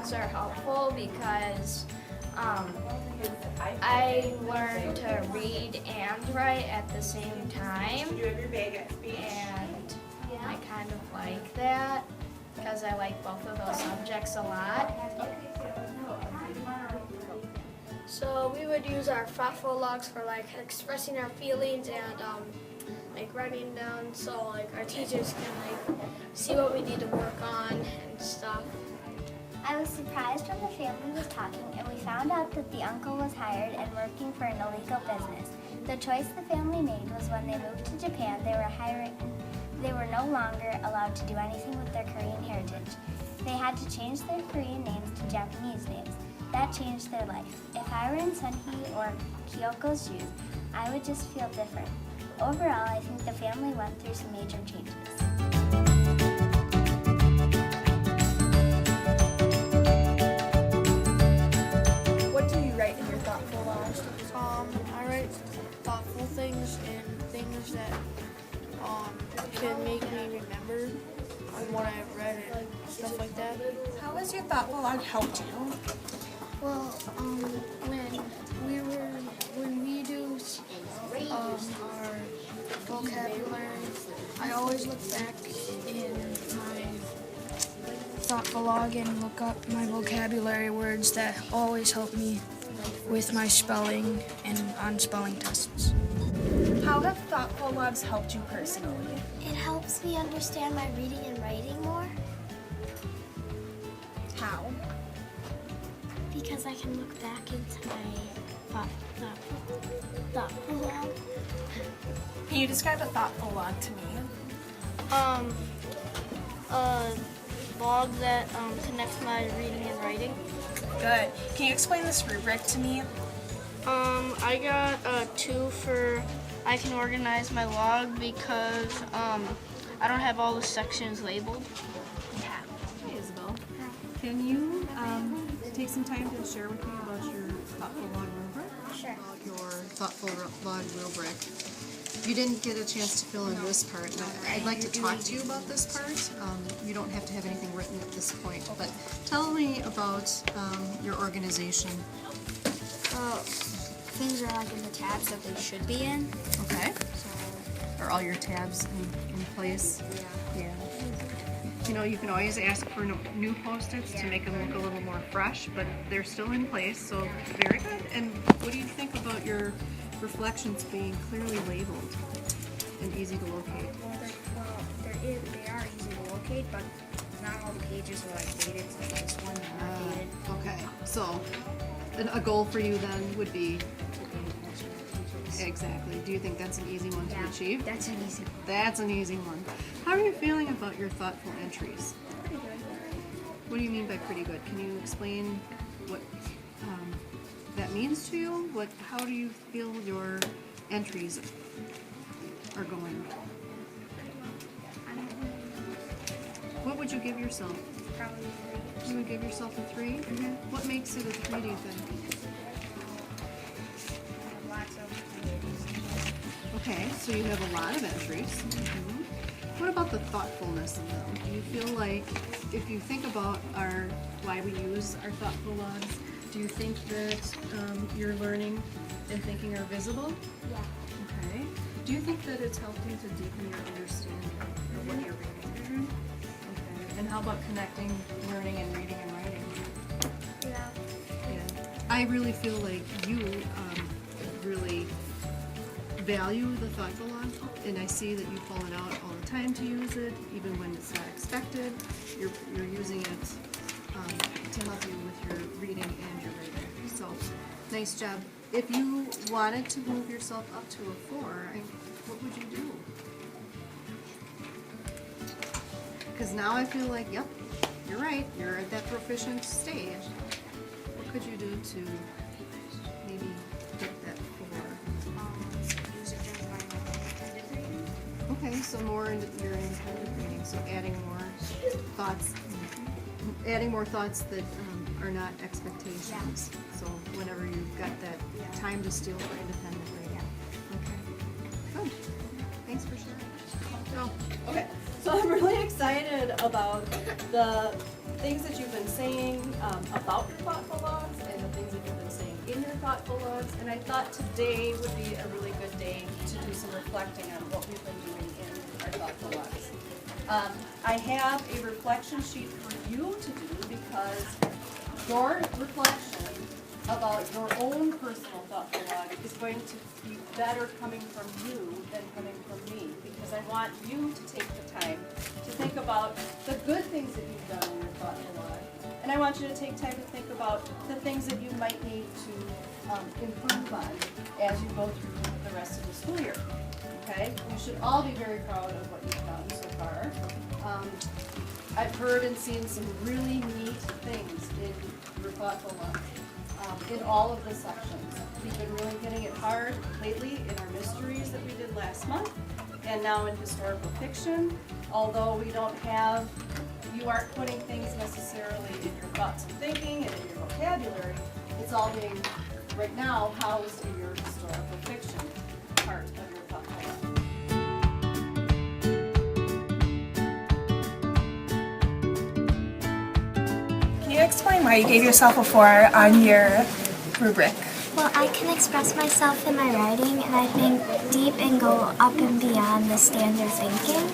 books are helpful because I learned to read and write at the same time, and I kind of like that because I like both of those subjects a lot. So we would use our thoughtful logs for like expressing our feelings and like writing down so like our teachers can like see what we need to work on and stuff. I was surprised when the family was talking and we found out that the uncle was hired and working for an illegal business. The choice the family made was when they moved to Japan, they were no longer allowed to do anything with their Korean heritage. They had to change their Korean names to Japanese names. That changed their life. If I were in Sunhee or Kyoko's shoes, I would just feel different. Overall, I think the family went through some major changes. What do you write in your thoughtful logs? I write thoughtful things and things that can make me remember what I've read and stuff like that. How has your thoughtful log helped you? Well, when we do our vocabulary, I always look back in my thoughtful log and look up my vocabulary words that always help me with my spelling and on spelling tests. How have thoughtful logs helped you personally? It helps me understand my reading and writing more How? because I can look back into my thoughtful log. Can you describe a thoughtful log to me? A log that connects my reading and writing. Good. Can you explain this rubric to me? I got a 2 for I can organize my log because I don't have all the sections labeled. Hey, Isabel. Can you take some time to share with me about your thoughtful log rubric? Sure. About your thoughtful log rubric. You didn't get a chance to fill in this part, and I'd like to talk to you about this part. You don't have to have anything written at this point, but tell me about your organization. Things are like in the tabs that they should be in. Okay. Are all your tabs in place? Yeah. You know, you can always ask for new Post-its to make them look a little more fresh, but they're still in place, so very good. And what do you think about your reflections being clearly labeled and easy to locate? They are easy to locate, but not all the pages are like dated, so this one is not dated. Okay, so a goal for you then would be exactly. Do you think that's an easy one to achieve? That's an easy one. That's an easy one. How are you feeling about your thoughtful entries? Pretty good. What do you mean by pretty good? Can you explain what that means to you? How do you feel your entries are going? What would you give yourself? Probably You would give yourself a 3? Mm-hmm. What makes it a 3, do you think? lots of pages. Okay, so you have a lot of entries. Mm-hmm. What about the thoughtfulness of them? Do you feel like, if you think about why we use our thoughtful logs, do you think that your learning and thinking are visible? Yeah. Okay. Do you think that it's helped you to deepen your understanding of what you're reading? Okay. And how about connecting learning and reading and writing? Yeah. Yeah. I really feel like you really value the thoughtful log, and I see that you pull it out all the time to use it, even when it's not expected. You're using it to help you with your reading and your writing. So, nice job. If you wanted to move yourself up to a 4, what would you do? Because now I feel like, yep, you're right. You're at that proficient stage. What could you do to maybe get that 4? Use it during my independent reading. Okay, so more into your independent reading. So adding more thoughts, that are not expectations. So whenever you've got that time to steal for independent reading. Okay. Good. Thanks for sharing. Okay, so I'm really excited about the things that you've been saying about your thoughtful logs and the things that you've been saying in your thoughtful logs. And I thought today would be a really good day to do some reflecting on what we've been doing in our thoughtful logs. I have a reflection sheet for you to do because your reflection about your own personal thoughtful log is going to be better coming from you than coming from me, because I want you to take the time to think about the good things that you've done in your thoughtful log, and I want you to take time to think about the things that you might need to improve on as you go through the rest of the school year. Okay? You should all be very proud of what you've done so far. I've heard and seen some really neat things in your thoughtful log. In all of the sections. We've been really hitting it hard lately in our mysteries that we did last month, and now in historical fiction. Although we don't have, you aren't putting things necessarily in your thoughts and thinking and in your vocabulary. It's all being, right now, housed in your historical fiction part of your thoughtful log. Can you explain why you gave yourself a 4 on your rubric? Well, I can express myself in my writing, and I think deep and go up and beyond the standard thinking.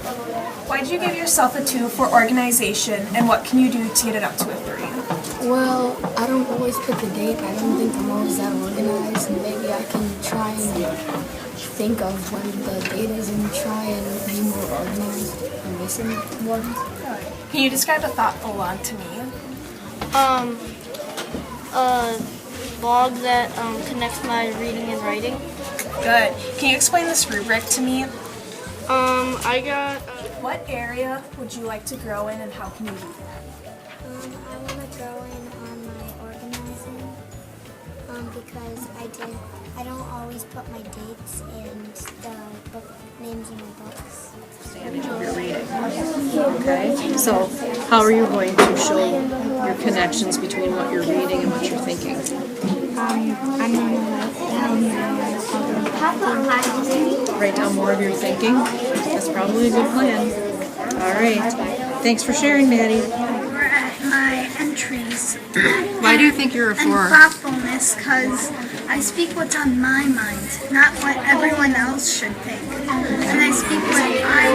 Why did you give yourself a 2 for organization, and what can you do to get it up to a 3? Well, I don't always put the date. I don't think I'm always that organized, and maybe I can try and think of when the date is and try and be more organized and listen more. Can you describe a thoughtful log to me? A log that connects my reading and writing. Good. Can you explain this rubric to me? I got What area would you like to grow in, and how can you do that? I want to grow in on my organizing because I don't always put my dates and the book names in my books. Understanding of your reading. Okay, so how are you going to show your connections between what you're reading and what you're thinking? I'm Write down more of your thinking? That's probably a good plan. All right, thanks for sharing, Maddie. We're at my entries. Why do you think you're a And 4? thoughtfulness, because I speak what's on my mind, not what everyone else should think. And I speak what I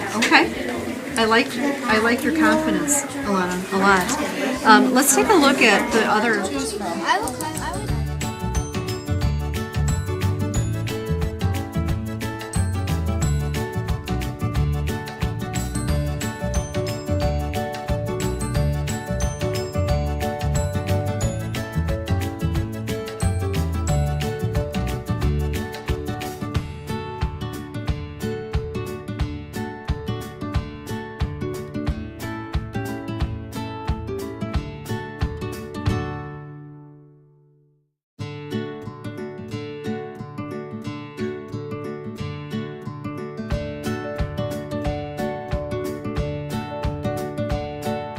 want. Okay. I like your confidence, Alana, a lot. Let's take a look at the other. I will